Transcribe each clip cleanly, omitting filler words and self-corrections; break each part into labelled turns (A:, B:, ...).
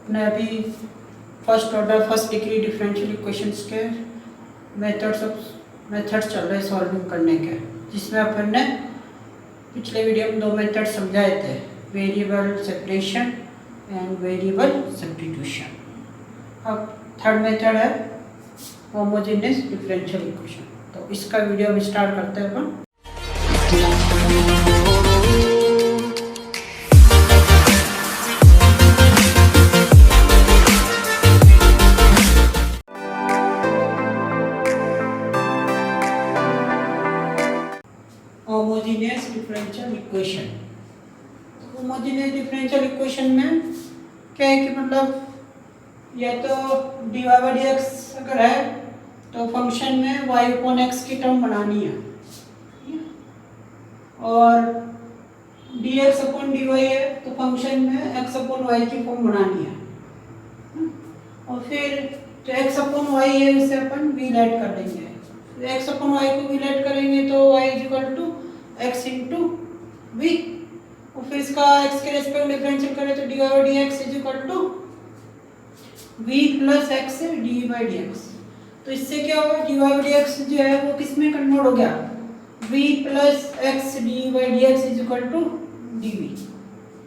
A: अपने अभी first order first degree differential equations के मेथड्स चल रहे हैं सॉल्विंग करने के, जिसमें अपन ने पिछले वीडियो में 2 मेथड समझाए थे, variable separation and variable substitution. अब थर्ड मेथड है होमोजेनियस डिफरेंशियल इक्वेशन। तो इसका वीडियो हम स्टार्ट करते हैं अपन। Homogeneous differential equation. Homogeneous differential equation में क्या है कि मतलब या तो dy बाई dx अगर है तो फंक्शन में y अपॉन x की टर्म बनानी है, और dx अपॉन dy है तो फंक्शन में x अपॉन y की फॉर्म बनानी है, और फिर जो x अपॉन y है उसे अपन v लेट कर देंगे। x अपॉन y को v लेट करेंगे तो y is equal to x into v, और फिर इसका x के रेस्पेक्ट डिफरेंशियल करें तो dy by dx is equal to v plus x dy by dx। तो इससे क्या होगा, dy बाई dx जो है वो किस में कन्वर्ट हो गया, v plus x dy by dx is equal to dv,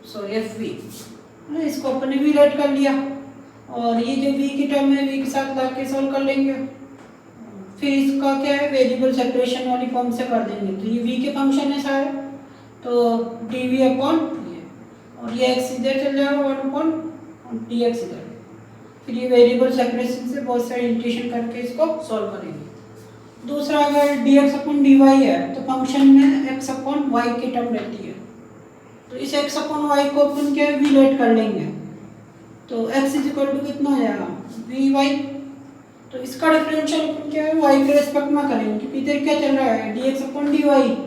A: so fv। इसको अपन ने v लेट कर लिया, और ये जो v की टर्म है v के साथ ला के सॉल्व कर लेंगे। फिर इसका क्या है, वेरिएबल सेपरेशन वाली फॉर्म से कर देंगे। तो ये v के फंक्शन है सारे, तो dv अपॉन ये, और ये x इधर चल जाएगा 1 अपॉन dx इधर। फिर ये वेरिएबल सेपरेशन से बहुत सारे इंटीग्रेशन करके इसको सॉल्व करेंगे। दूसरा, अगर dx अपॉन dy है तो फंक्शन में x अपॉन y की टर्म रहती है, तो इस x अपॉन y को अपन क्या v लेट कर लेंगे, तो x इज इक्वल टू कितना हो जाएगा, vy। तो इसका डिफरेंशियल अपन क्या है, y के रेस्पेक्ट में करेंगे, क्योंकि इधर क्या चल रहा है dx अपॉन dy,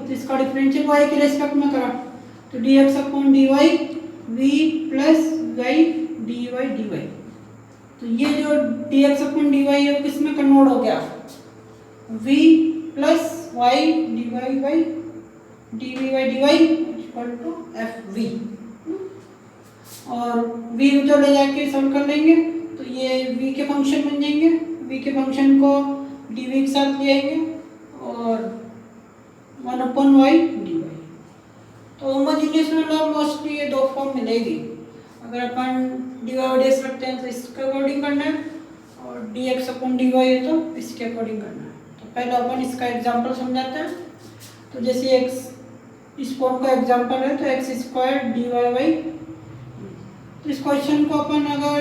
A: तो इसका डिफरेंशियल y के रेस्पेक्ट में करा तो dx upon dy v plus y dy dy। तो ये जो dx अपॉन dy है वो किस में कन्वर्ट हो गया, v plus y dy by dv by dy equal to fv, और v उधर ले जाके सॉल्व कर लेंगे तो ये v के फंक्शन बन जाएंगे। v के फंक्शन को dv के साथ ले आएंगे और 1 अपॉन y dy। तो होमोजेनियस में मतलब मोस्टली ये 2 फॉर्म मिलेगी। अगर अपन dy बाई dx रखते हैं तो इसके अकॉर्डिंग करना है, और dx अपॉन dy है तो इसके अकॉर्डिंग करना है। तो पहले अपन इसका एग्जांपल समझाते हैं। तो जैसे x इस फॉर्म का एग्जांपल है तो x स्क्वायर dy बाई, तो इस क्वेश्चन को अपन अगर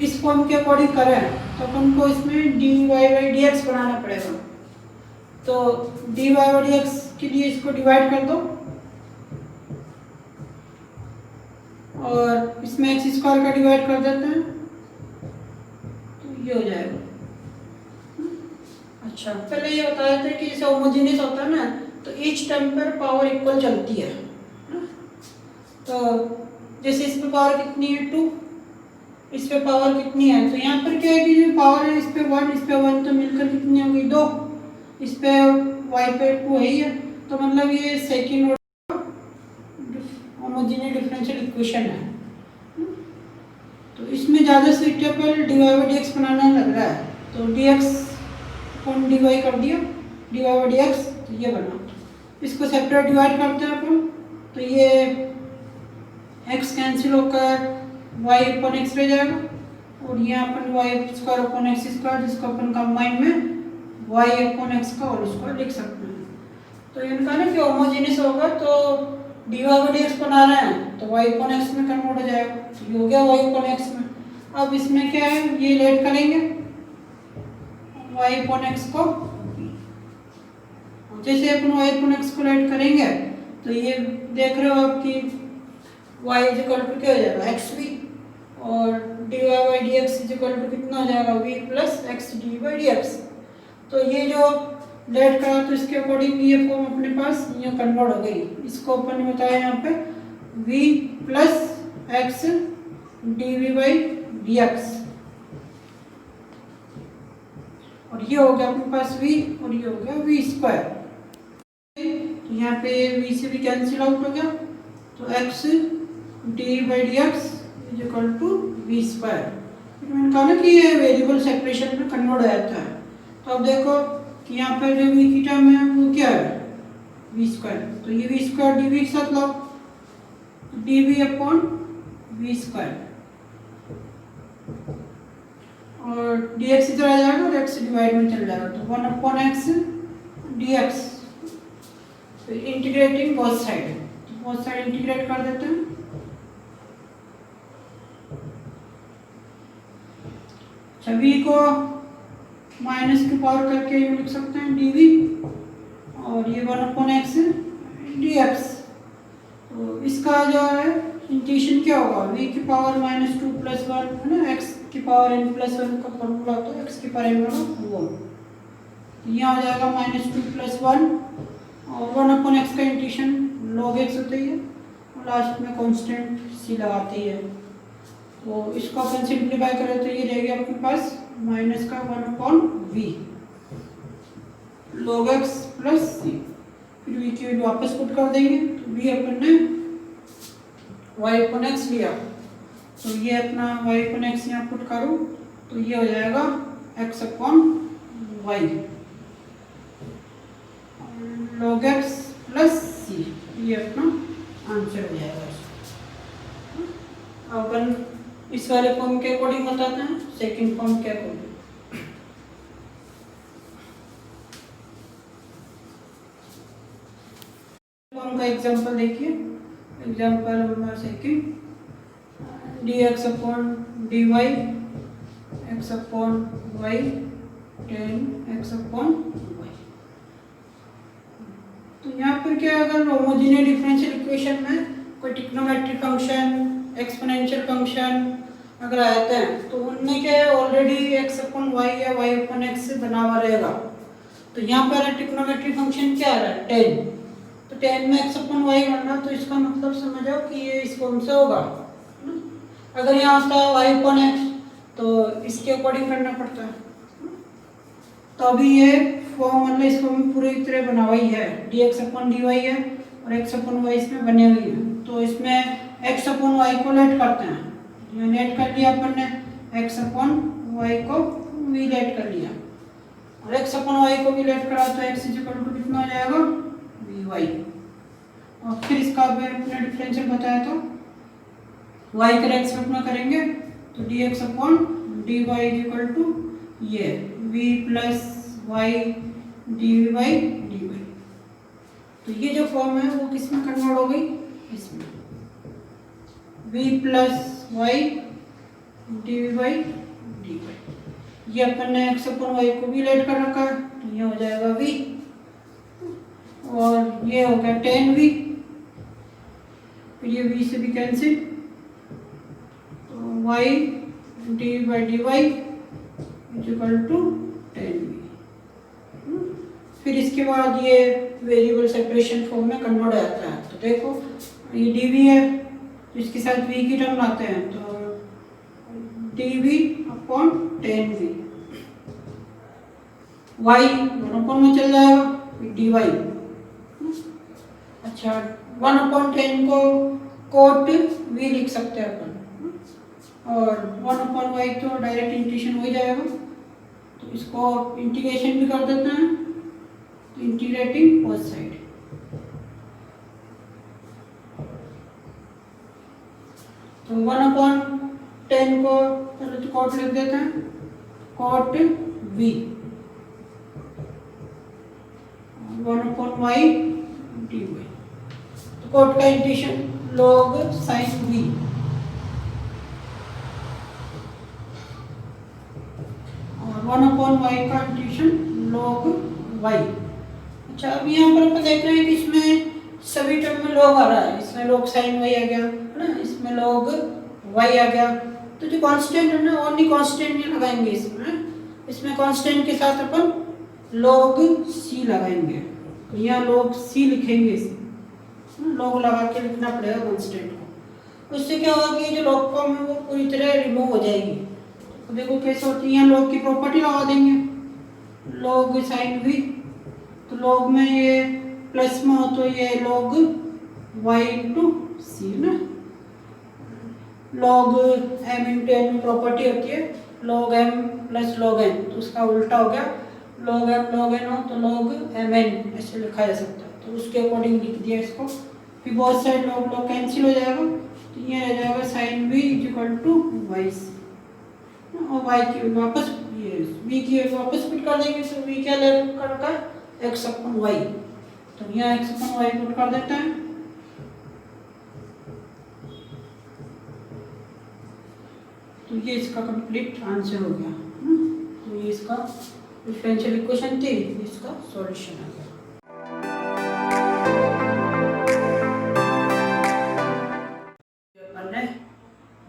A: इस फॉर्म के अकॉर्डिंग करें तो अपन को इसमें dy बाई dx बनाना पड़ेगा। तो dy बाई dx के लिए इसको डिवाइड कर दो, और इसमें x स्क्वायर का डिवाइड कर देते हैं तो ये हो जाएगा। अच्छा, पहले ये बताया था कि जैसे होमोजेनियस होता है ना तो ईच टर्म पर पावर इक्वल चलती है। तो जैसे इस पे पावर कितनी है 2, इस पे पावर कितनी है, तो यहाँ पर क्या है कि जो पावर है इस पे 1 इस पे 1, तो मिलकर कितनी होगी 2, इस पे y पे 2 है ही है, तो मतलब ये second order homogeneous differential equation है। तो इसमें ज़्यादा सुइटेबल dy बाई dx बनाना लग रहा है, तो dx अपॉन dy कर दिया, dy बाई dx, तो ये बना। इसको सेपरेट डिवाइड करते हैं अपन, तो ये x कैंसिल होकर y अपॉन x रह जाएगा, और यहाँ अपन y square upon x square, जिसको अपन कंबाइन में y अपॉन x का होल स्क्वायर लिख सकते हैं। तो इनका ना कि होमोजेनियस होगा तो dy बाई dx बना रहे हैं तो y अपॉन x में कन्वर्ट हो जाएगा, तो ये हो गया y अपॉन x में। अब इसमें क्या है, ये लेट करेंगे y अपॉन x को, जैसे अपन y अपॉन x को लेट करेंगे तो ये देख रहे हो आप कि y इज इक्वल टू क्या हो जाएगा xv, और dy by dx is equal to कितना हो जाएगा v plus x dy by dx। तो ये जो लेट करा तो इसके अकॉर्डिंग ये फॉर्म अपने पास ये कन्वर्ट हो गई। इसको अपन ने बताया यहाँ पे v plus x dv by dx, और ये हो गया अपने पास v, और ये हो गया v स्क्वायर। तो यहाँ पे v से भी कैंसिल आउट हो गया, तो x D by D X is equal to V square. मैंने कहा ना कि ये वेरिएबल सेपरेशन में कन्वर्ट हो जाता है। तो अब देखो कि यहाँ पर जो वी की टर्म है वो क्या है, वी स्क्वायर। तो ये वी स्क्वायर डी वी के साथ लाओ, D V upon V square, और डी एक्स इधर आ जाएगा और एक्स डिवाइड में चल जाएगा, तो 1 अपॉन एक्स डी एक्स। फिर इंटीग्रेटिंग बोथ साइड, तो बोथ साइड इंटीग्रेट कर देते हैं। अच्छा, वी को माइनस की पावर करके ये लिख सकते हैं डी वी, और ये 1 अपॉन एक्स डी एक्स। तो इसका जो है इंटीग्रेशन क्या होगा, वी की पावर -2 + 1 है ना, एक्स की पावर n + 1 का फॉर्मूला होता है एक्स की पावर n वाला वो। यहाँ हो जाएगा -2 + 1, और 1 अपॉन एक्स का इंटीग्रेशन log x होता ही है, और लास्ट में कांस्टेंट c लगाते ही है। तो इसको अपन सिंप्लीफाई करें तो ये रहेगा अपने पास माइनस का 1 upon V log x + c। फिर वी की वैल्यू वापस पुट कर देंगे, तो वी अपन ने y अपॉन x लिया, तो ये अपना y अपॉन x यहाँ पुट करूँ तो ये हो जाएगा x upon y log x + c, ये अपना आंसर हो जाएगा। अब अपन इस वाले फॉर्म के अकॉर्डिंग बताते हैं सेकंड फॉर्म के अकॉर्डिंग। फॉर्म का एग्जांपल देखिए, example number second, dx upon dy x upon y tan x upon y। तो यहाँ पर क्या, अगर होमोजेनियस डिफरेंशियल इक्वेशन में कोई ट्रिग्नोमेट्रिक फंक्शन, एक्सपोनेंशियल फंक्शन अगर आते हैं तो उनमें क्या है, ऑलरेडी x अपॉन y या y अपॉन x से बना हुआ रहेगा। तो यहाँ पर ट्रिग्नोमेट्रिक फंक्शन क्या आ रहा है, tan, तो tan में x अपॉन y बनना, तो इसका मतलब समझ आओ कि ये इस फॉर्म से होगा। अगर यहाँ होता है y अपॉन x तो इसके अकॉर्डिंग करना पड़ता है। तो अभी ये फॉर्म मतलब इस फॉर्म में पूरी तरह बना हुआ ही है, dx अपॉन dy है और x अपॉन y इसमें बने हुए हैं। तो इसमें x अपॉन y को लेट करते हैं, ये लेट कर लिया अपन ने, x अपॉन y को भी लेट कर लिया, और x अपॉन y को भी लेट करा तो x इज इक्वल टू कितना हो जाएगा, vy। और फिर इसका अपने डिफरेंशियल बताया था, y का रेस्पेक्ट में करेंगे तो dx upon dy is equal to ये v plus y dy dy। तो ये जो फॉर्म है वो किस में कन्वर्ट हो गई, इसमें v plus y dy dy। ये अपन ने x अपॉन y को भी लेट कर रखा है, तो ये हो जाएगा v, और ये हो गया tan v, फिर ये v से भी कैंसिल, तो y dy dy is equal to tan v। फिर इसके बाद ये वेरिएबल सेपरेशन फॉर्म में कन्वर्ट हो जाता है। तो देखो ये dv है, तो इसके साथ v की टर्म लाते हैं, तो dv upon tan v, y दोनों अपॉन में चल जाएगा, dy। अच्छा, 1 अपॉन 10 को कोट v लिख सकते हैं अपन, और 1 अपॉन y तो डायरेक्ट इंटीग्रेशन हो ही जाएगा, तो इसको इंटीग्रेशन भी कर देते हैं, तो इंटीग्रेटिंग बोथ साइड। तो 1 अपॉन 10 को पहले तो कोट लिख देते हैं, cot v, 1 upon y dy। तो कोट का इंटीग्रेशन log sin v, और 1 अपॉन y का इंटीग्रेशन log y। अच्छा, अब यहाँ पर अपन देख रहे हैं कि इसमें सभी टर्म में log आ रहा है, इसमें log sin y आ गया है ना, इसमें log y आ गया। तो जो कांस्टेंट है ना, ओनली कांस्टेंट नहीं लगाएंगे इसमें कांस्टेंट के साथ अपन log c लगाएंगे, तो यहाँ log c लिखेंगे, इसमें log लगा के लिखना पड़ेगा कांस्टेंट को। उससे क्या होगा कि जो log फॉर्म है वो पूरी तरह रिमूव हो जाएगी। तो देखो कैसे होती है, यहाँ log की प्रॉपर्टी लगा देंगे, log sin v, तो log में ये प्लस में हो तो ये log y इंटू c ना, लॉग एम इंटू एन में प्रॉपर्टी होती है log M plus log N, तो उसका उल्टा हो गया लॉग एन हो तो लॉग एम एन ऐसे लिखा जा सकता है, तो उसके अकॉर्डिंग लिख दिया इसको। फिर बहुत सारे लॉग लॉग कैंसिल हो जाएगा, तो ये रह जाएगा sine v is equal to y, और वाई की वापस ये वी की वापस पुट कर देंगे, तो वी क्या ले रखा है एक्स अपन वाई, तो यहाँ एक्स अपन वाई पुट कर देते हैं। तो ये इसका कंप्लीट आंसर हो गया। तो ये इसका डिफरेंशियल इक्वेशन थी, इसका सॉल्यूशन आ गया। अपन ने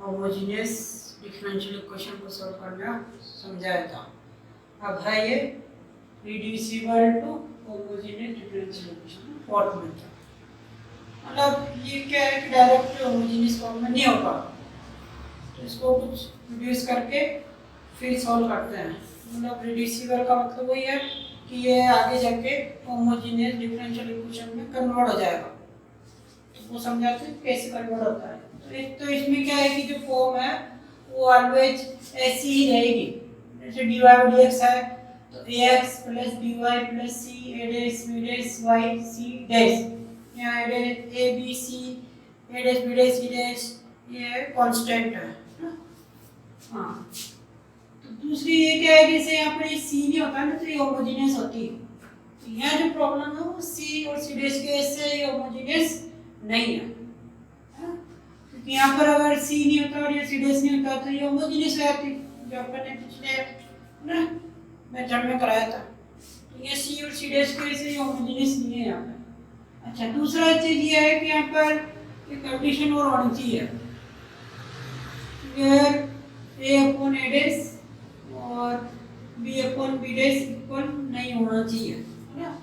A: होमोजेनियस डिफरेंशियल इक्वेशन को सॉल्व करना समझाया था। अब है ये reducible to homogeneous differential equation fourth method. मतलब ये क्या है कि डायरेक्ट होमोजेनियस फॉर्म में नहीं होगा, तो इसको कुछ रिड्यूस करके फिर सॉल्व करते हैं। मतलब रिड्यूसिबल का मतलब वही है कि ये आगे जाके होमोजेनियस डिफरेंशियल इक्वेशन में कन्वर्ट हो जाएगा, तो वो समझाते हैं कैसे कन्वर्ट होता है। तो एक तो इसमें क्या है कि जो फॉर्म है वो ऑलवेज ऐसी ही रहेगी, जैसे dy बाई dx है तो ax plus dy plus c a dash b dash y c dash, यहाँ a b c a dash b dash c dash ये कांस्टेंट है ना। हाँ, तो दूसरी ये क्या है, जैसे यहाँ पर ये c नहीं होता है ना, तो ये होमोजेनियस होती है। तो यहाँ जो प्रॉब्लम है वो c और c डैश के से ये होमोजेनियस नहीं है, क्योंकि यहाँ पर अगर c नहीं होता और ये c डैश नहीं होता तो ये होमोजेनियस रहती, जो अपन ने पिछले ना मेथड में कराया था। तो ये c और c डैश के से ये होमोजेनियस नहीं है यहाँ पर। अच्छा, दूसरा चीज ये है कि यहाँ पर एक कंडीशन और होनी चाहिए, where a upon a dash और b upon b dash equal नहीं होना चाहिए, है ना।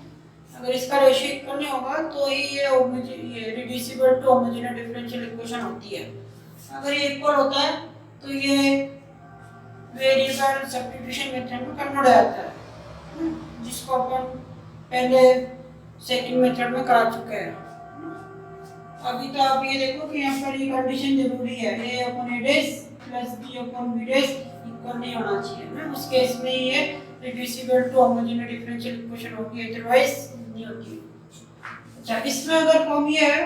A: अगर इसका रेशियो इक्वल नहीं होगा तो ये reducible to homogeneous differential equation होती है। अगर ये इक्वल होता है तो ये वेरिएबल सब्स्टिट्यूशन मेथड में कन्वर्ट हो जाता है, जिसको अपन पहले सेकंड मेथड में करा चुके हैं। अभी तो आप ये देखो कि यहाँ पर ये कंडीशन जरूरी है, a upon a dash plus b upon b dash equal नहीं होना चाहिए ना, उस केस में ये reducible to homogeneous differential equation होगी, अदरवाइज नहीं होती। अच्छा, इसमें अगर फॉर्म ये है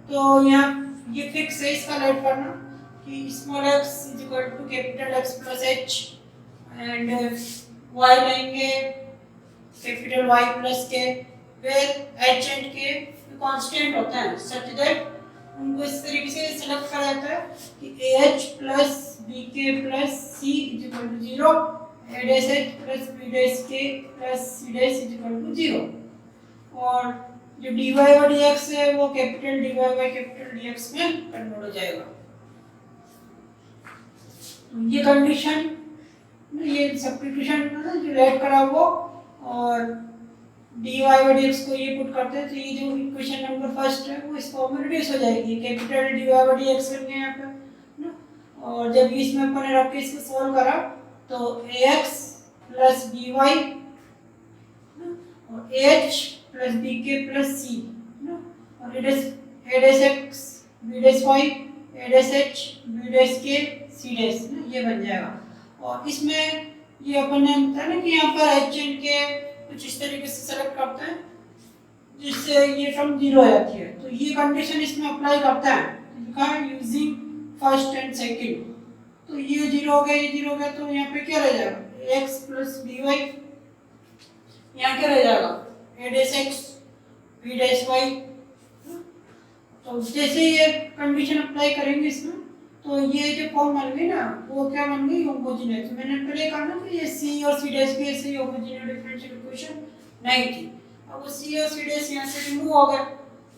A: तो यहाँ ये फिक्स है, इसका राइट करना कि small x is equal to capital X plus h and y लेंगे capital Y plus k, where h and k constant होता है, सच दैट उनको इस तरीके से सेलेक्ट करा जाता है कि ah plus bk plus c is equal to 0, a dash h plus b dash k plus c dash is equal to 0, और जो dy बाई dx है वो capital dy by capital dx में कन्वर्ट हो जाएगा। तो ये कंडीशन ये सब्स्टिट्यूशन जो लेट करा वो और dy बाई dx को ये पुट करते हैं, तो ये जो इक्वेशन नंबर फर्स्ट है वो इस फॉर्म में रिड्यूस हो जाएगी, कैपिटल dy बाई dx लेंगे यहाँ पे ना, और जब इसमें अपन ने रख के इसको सॉल्व करा तो ax प्लस by और ah plus bk plus c ना, और a dash x b dash y a dash h b dash k c dash ना, ये बन जाएगा। और इसमें ये अपन ने बताया ना कि यहाँ पर h एंड k कुछ इस तरीके से सेलेक्ट करते हैं जिससे ये टर्म 0 हो जाती है, तो ये कंडीशन इसमें अप्लाई करता है, लिखा है यूजिंग फर्स्ट एंड सेकंड, तो ये 0 हो गया, ये 0 हो गया, तो यहाँ पे क्या रह जाएगा x प्लस dy, यहाँ क्या रह जाएगा a dash x b dash y। तो जैसे ये कंडीशन अप्लाई करेंगे इसमें तो ये जो फॉर्म बन गई ना वो क्या बन गई होमोजेनियस। मैंने पहले कहा ना कि ये c और c डैश की ऐसे होमोजेनियस डिफरेंशियल इक्वेशन नहीं थी, अब वो c और c डैश यहाँ से रिमूव हो गए,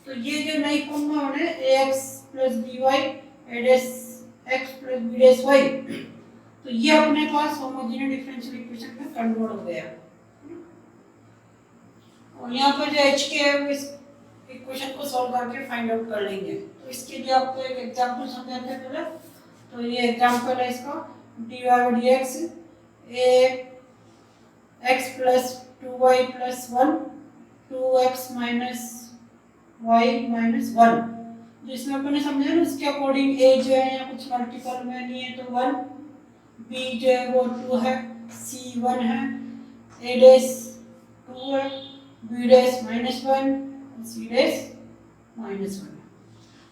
A: तो ये जो नई फॉर्म में बने ax plus by a dash x plus b dash y, तो ये अपने पास होमोजेनियस डिफरेंशियल इक्वेशन में कन्वर्ट हो गया। और यहाँ पर जो h के है वो इस इक्वेशन को सॉल्व करके फाइंड आउट कर लेंगे। तो इसके लिए आपको एक एग्जांपल समझाते हैं पहले, तो ये एग्जांपल है इसका dy by dx x plus 2y plus 1 2x minus y minus 1, जिसमें अपने समझे ना उसके अकॉर्डिंग ए जो है या कुछ मल्टीपल में नहीं है तो 1, बी जो है वो 2 है, सी 1 है, ए डैश 2 है, बी डैश -1, सी डैश -1 है।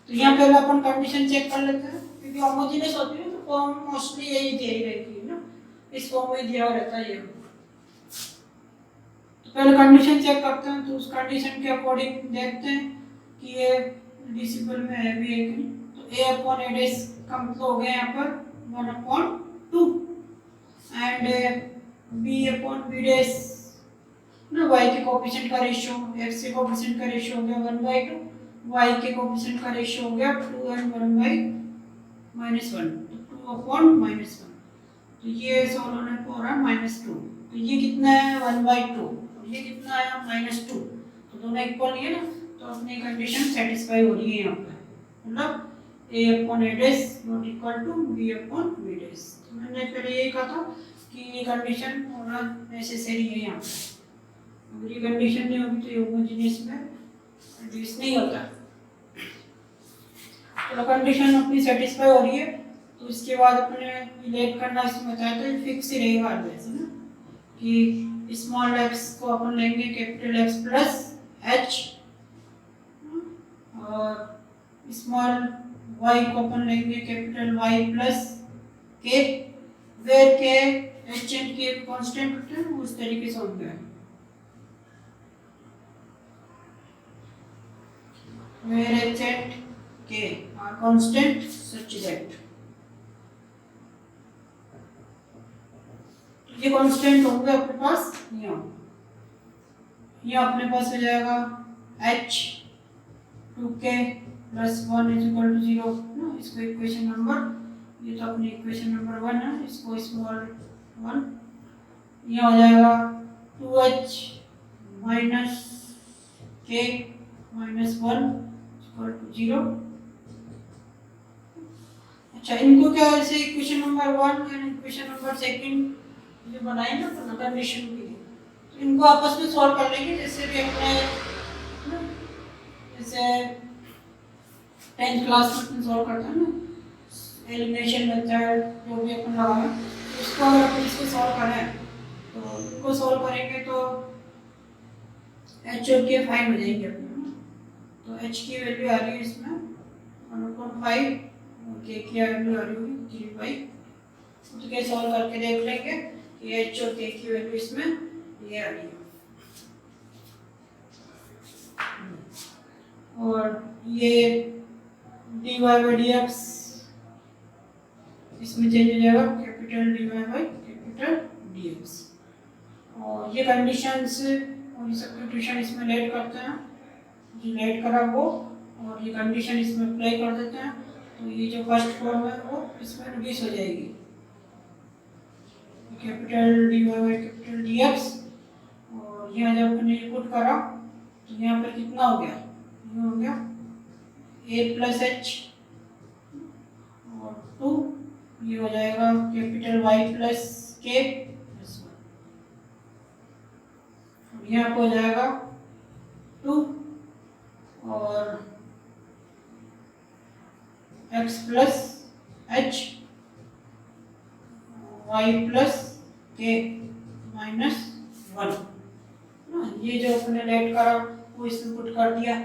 A: तो यहाँ पहले अपन कंडीशन चेक कर लेते हैं, क्योंकि होमोजेनियस होती है तो फॉर्म मोस्टली यही दी रहती है ना, इस फॉर्म में दिया रहता है ये। तो पहले कंडीशन चेक करते हैं, तो उस कंडीशन के अकॉर्डिंग देखते हैं कि ये डिसिबल में है भी है कि नहीं। तो a अपॉन a डैश का मतलब हो गया यहाँ पर 1/2 and b upon b dash ना y के कोएफिशिएंट का रेशियो, x के कोएफिशिएंट का रेशियो हो गया 1/2, y के कोएफिशिएंट का रेशियो हो गया 2 and 1/-1, तो 2 अपॉन -1। तो ये सॉल्व होने पर हो रहा है -2। तो ये कितना है 1/2, ये कितना आया -2। तो दोनों इक्वल ही है ना, तो अपनी कंडीशन सेटिस्फाई हो रही है यहाँ पे, मतलब a upon a dash not equal to b upon b dash. तो मैंने पहले यही कहा था कि ये कंडीशन होना नेसेसरी है यहाँ पे। अगर ये कंडीशन नहीं होगी तो ये होमोजेनियस में रिड्यूस नहीं होता। तो कंडीशन अपनी सेटिस्फाई हो रही है, तो इसके बाद अपने रिलेट करना इसमें बताया तो फिक्स ही रहेगा वैसे ना, कि स्मॉल x को अपन लेंगे कैपिटल X प्लस h और स्मॉल y को अपन लेंगे capital Y plus k, where k h and k constant होते हैं उस तरीके से होता है। where h and k are constant such that ये कांस्टेंट होंगे अपने पास यहाँ अपने पास हो जाएगा h 2k plus 1 is equal to 0 ना, इसको इक्वेशन नंबर, ये तो अपनी इक्वेशन नंबर 1 है, इसको स्मॉल 1, यहाँ हो जाएगा 2h minus k minus 1 equal to 0। अच्छा, इनको क्या ऐसे equation number 1 and equation number 2 जो बनाए ना तो कंडीशन के लिए, तो इनको आपस में सॉल्व कर लेंगे, जैसे भी अपने जैसे 10th क्लास में सॉल्व करते हैं ना एलिमिनेशन मेथड जो भी अपन लगाए, उसको अगर अपन इसको सॉल्व करें तो इनको सॉल्व करेंगे तो h और k फाइंड हो जाएंगे अपने। तो h की वैल्यू आ रही है इसमें 1/5 और k की वैल्यू आ रही होगी 3/, तो क्या सॉल्व करके देख लेंगे कि h और k की वैल्यू इसमें ये आ रही है। और ये dy by dx इसमें चेंज हो जाएगा capital dy by capital dx। और ये कंडीशंस और सब्स्टिट्यूशन इसमें लेट करते हैं, जो लेट करा वो, और ये कंडीशन इसमें अप्लाई कर देते हैं, तो ये जो फर्स्ट फॉर्म है वो इसमें रिड्यूस हो जाएगी capital dy by capital dx। और यहाँ जब अपने पुट करा तो यहाँ पर कितना हो गया, ये हो गया a प्लस h और 2, ये हो जाएगा capital y plus k plus 1, यहाँ पर हो जाएगा 2 और x plus h y plus k minus 1। ये जो अपने लेट करा वो इसमें पुट कर दिया,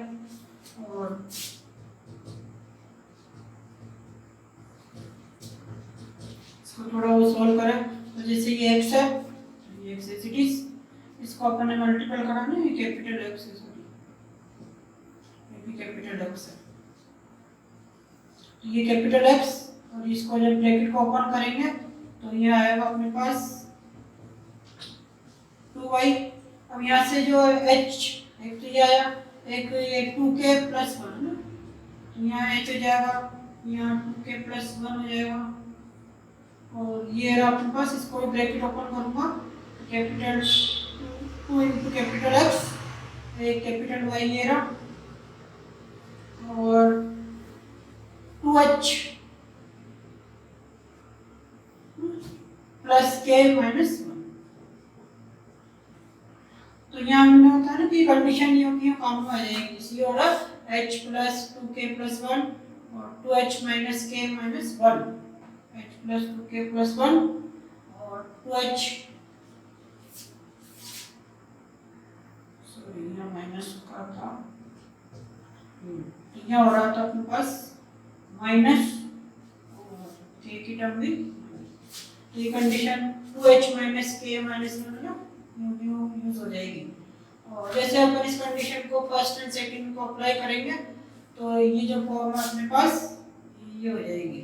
A: और इसको थोड़ा वो सॉल्व करें तो जैसे ये x है, ये x एज इट इज, इसको अपन ने मल्टीपल करा ना, ये कैपिटल x है, सॉरी ये भी कैपिटल x है, तो ये कैपिटल x, और इसको जब ब्रैकेट को ओपन करेंगे तो ये आएगा अपने पास 2y। अब यहाँ से जो h एक तो ये आया, एक ये 2k प्लस 1 ना, तो यहाँ h हो जाएगा, यहाँ 2k प्लस 1 हो जाएगा, और ये रहा अपने पास, इसको भी ब्रैकेट ओपन करूँगा, कैपिटल 2 इंटू कैपिटल x, एक कैपिटल y ये रहा, और 2h प्लस k माइनस 1। तो यहाँ हमने होता है ना कि कंडीशन ये होगी काम में आ जाएगी, इसी order h plus 2k plus 1 और 2h minus k minus 1, h plus 2k plus 1 और 2h, सॉरी यहाँ माइनस का था, यहाँ हो रहा था अपने पास माइनस और k की टर्म भी, तो ये condition 2h minus k minus 1 ना यूज हो जाएगी। और जैसे अपन इस कंडीशन को फर्स्ट एंड सेकंड को अप्लाई करेंगे तो ये जो फॉर्म है अपने पास ये हो जाएगी।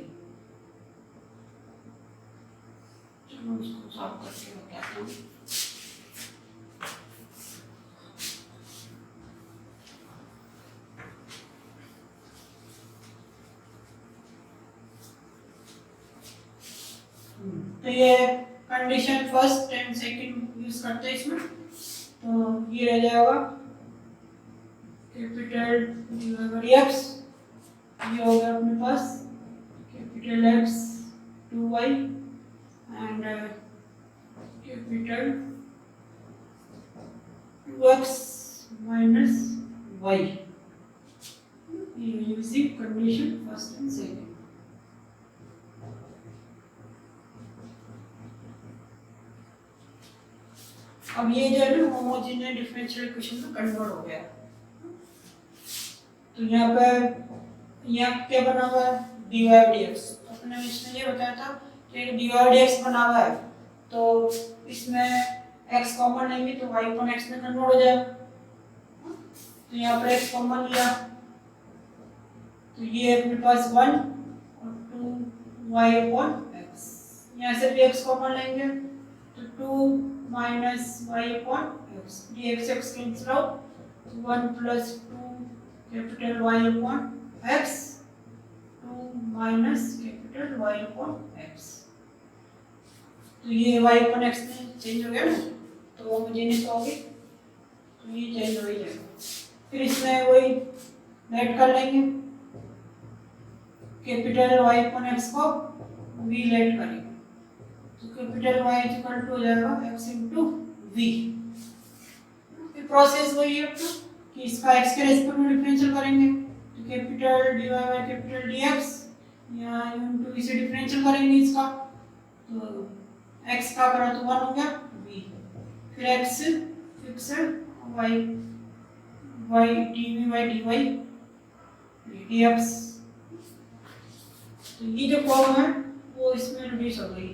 A: चलो इसको साफ करके बताता हूँ। तो ये condition first and second use करते हैं इसमें, तो ये रह जाएगा कैपिटल x, ये हो गया अपने पास capital X 2y and capital 2x minus y, using condition first and second. अब ये जो है ना होमोजेनियस डिफरेंशियल इक्वेशन में कन्वर्ट हो गया। तो यहाँ पर यहाँ क्या बना हुआ है dy dx, तो अपने इसमें ये बताया था कि dy dx बना हुआ है तो इसमें x कॉमन लेंगे तो y अपॉन x में कन्वर्ट हो जाएगा। तो यहाँ पर x कॉमन लिया तो ये अपने पास 1 और 2y अपॉन x, यहाँ से भी x कॉमन लेंगे तो 2 minus y upon x, dx x cancel out, 1 plus 2 capital y upon x, 2 minus capital y upon x। तो ये y अपॉन x में चेंज हो गया ना, तो होमोजेनियस हो गई, तो ये चेंज हो ही जाएगा। फिर इसमें वही लेट कर लेंगे, कैपिटल y अपॉन x को v लेट करेंगे, तो कैपिटल Y इक्वल टू हो जाएगा x इंटू v। फिर प्रोसेस वही है अपना कि इसका x के रेस्पेक्ट में डिफरेंशियल करेंगे, तो capital dy by capital dx या इंटू v से डिफरेंशियल करेंगे इसका, तो x का करा तो 1 हो गया v, फिर x फिक्स है y dv by dy dx। तो ये जो फॉर्म है वो इसमें रिड्यूस हो गई,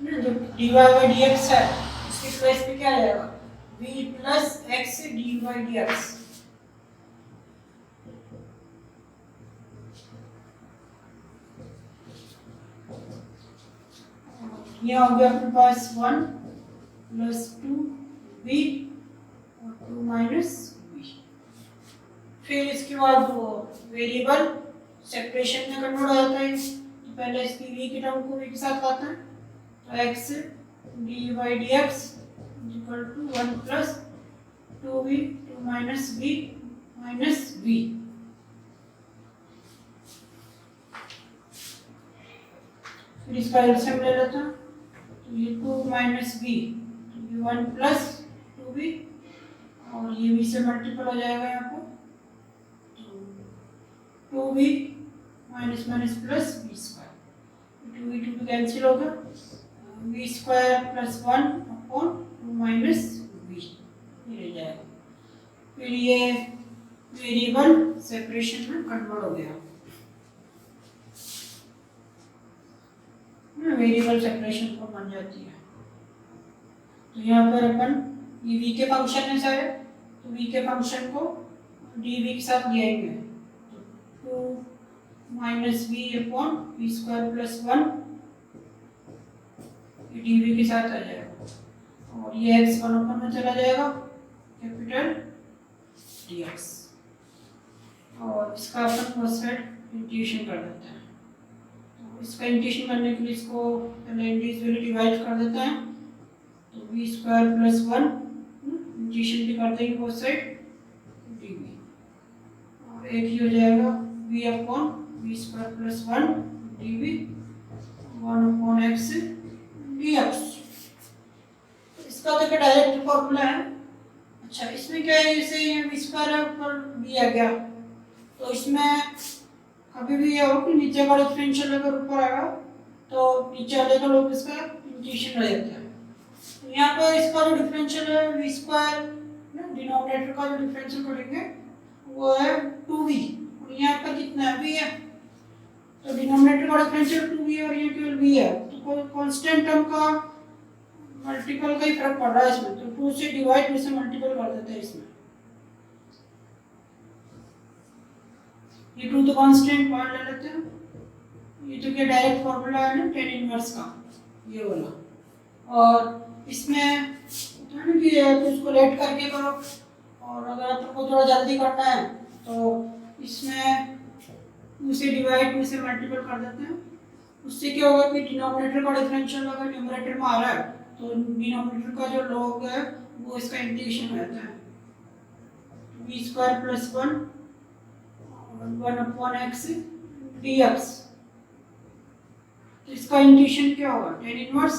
A: जो dy by dx है इसके प्लेस पे क्या आ जाएगा v plus x dy dx। ये हो गया अपने पास 1 प्लस 2v और 2 माइनस v। फिर इसके बाद वो वेरिएबल सेपरेशन में कन्वर्ट हो जाता है, तो पहले इसकी v की टर्म को v के साथ लाता है, तो x dy dx equal to 1 plus 2v 2 minus v minus v। फिर इसका एलसीएम ले लेता हूँ, तो ये 2 माइनस v, तो ये 1 प्लस 2v और ये v से मल्टीपल हो जाएगा यहाँ पर, तो 2v minus minus plus v square, 2v cancel होगा, v square plus 1 upon 2 minus v ये रह जाएगा। फिर ये वेरिएबल सेपरेशन में कन्वर्ट हो गया, वेरिएबल सेपरेशन को बन जाती है। तो यहाँ पर अपन ये v के फंक्शन है सारे, तो v के फंक्शन को dv के साथ ले आएंगे, तो 2 minus v upon v square plus 1 dv के साथ आ जाएगा, और ये x 1 अपॉन में चला जाएगा कैपिटल dx, और इसका अपन फर्स्ट साइड इंटीग्रेशन कर देते हैं। तो इसका इंटीग्रेशन करने के लिए इसको पहले इंडिविजुअली डिवाइड कर देते हैं, तो v स्क्वायर प्लस 1 इंटीग्रेशन भी कर देंगे फर्स्ट साइड dv, और एक ही हो जाएगा v upon v square plus 1 dv 1 upon x dx। इसका देखिए डायरेक्ट फॉर्मूला है, अच्छा, इसमें क्या है, जैसे ये v स्क्वायर है ऊपर v आ गया, तो इसमें कभी भी ये हो कि नीचे का डिफरेंशियल अगर ऊपर आएगा तो नीचे वाले का लोग इसका इंटीग्रेशन रह जाता है। तो यहाँ पर इसका जो डिफरेंशियल है v स्क्वायर, डिनोमिनेटर का जो डिफरेंशियल करेंगे वो है 2v, और यहाँ पर कितना है, v है, तो डिनोमिनेटर का डिफरेंशियल 2v है और ये केवल v है, तो कांस्टेंट टर्म का मल्टीपल का ही फर्क पड़ रहा है इसमें, तो 2 से डिवाइड 2 से मल्टीपल कर देते हैं इसमें। ये 2 तो कांस्टेंट पार्ट ले लेते हैं, ये तो क्या डायरेक्ट फॉर्मूला है ना tan इनवर्स का, ये वाला, और इसमें है ना कि इसको लेट करके करो, और अगर आपको थोड़ा जल्दी करना है तो इसमें 2 से डिवाइड 2 से मल्टीपल कर देते हैं। उससे क्या होगा कि डिनोमिनेटर का डिफरेंशियल अगर न्यूमरेटर में आ रहा है तो डिनोमिनेटर का जो log है वो इसका इंटीग्रेशन रहता है, v square plus 1 upon x dx, तो इसका इंटीग्रेशन क्या होगा, tan इनवर्स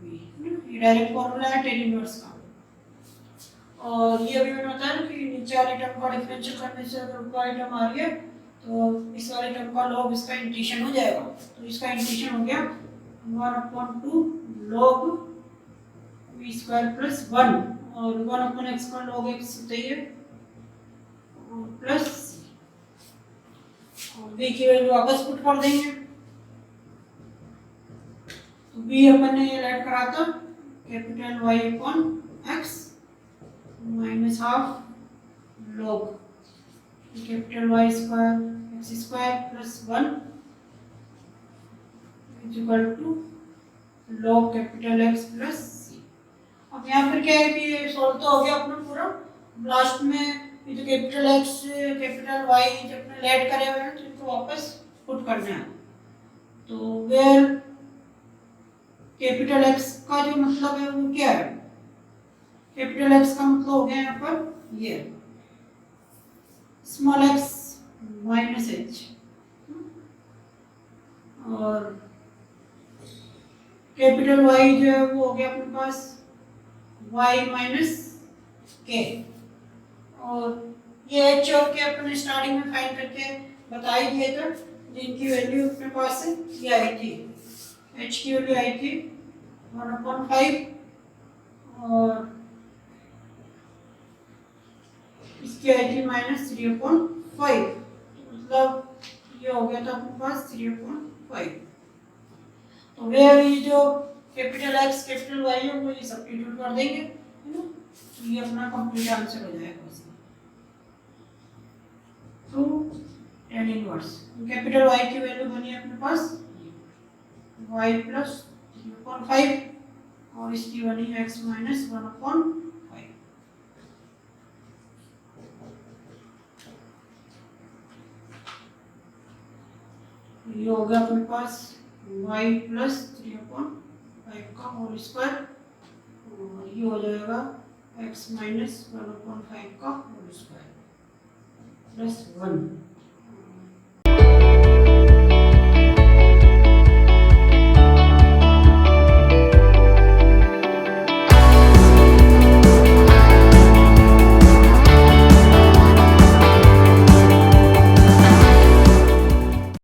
A: v, ये डायरेक्ट फॉर्मूला है tan इनवर्स का। और ये अभी मैंने बताया कि नीचे वाली टर्म का डिफरेंशियल करने से अगर ऊपर वाली टर्म आ रही है तो इस वाले टर्म का log इसका इंटीग्रेशन हो जाएगा, तो इसका इंटीग्रेशन हो गया 1/2 log v स्क्वायर प्लस 1, और 1/x का log x होता ही है प्लस, और v की वैल्यू वापस पुट कर देंगे, तो v अपन ने ये लेट करा था capital Y upon x minus half log capital Y square x square plus 1 is equal to log capital X plus c। अब यहाँ पर क्या है कि ये सॉल्व तो हो गया अपना पूरा, लास्ट में ये जो कैपिटल X कैपिटल Y जब अपने लेट करे हुए हैं तो इनको वापस पुट करना है, तो वेयर कैपिटल X का जो मतलब है वो क्या है, कैपिटल X का मतलब हो गया यहाँ पर ये स्मॉल x माइनस h, और कैपिटल Y जो है वो हो गया अपने पास y माइनस k, और ये h और k अपने स्टार्टिंग में फाइंड करके बता ही दिए थे, जिनकी वैल्यू अपने पास है ये आई थी, h की वैल्यू आई थी 1/5 और इसकी आई थी -3/5, मतलब ये हो गया था अपने पास 3/5। तो वे ये जो कैपिटल X कैपिटल Y है वो ये सब्स्टिट्यूट कर देंगे, है ना, तो ये अपना कंप्लीट आंसर हो जाएगा उसका। तो tan इनवर्स कैपिटल Y की वैल्यू बनी अपने पास y प्लस 3/5 और इसकी बनी x माइनस 1/5। ये हो गया अपने पास y प्लस 3/5 का होल स्क्वायर, और ये हो जाएगा x माइनस 1/5 का होल स्क्वायर प्लस 1।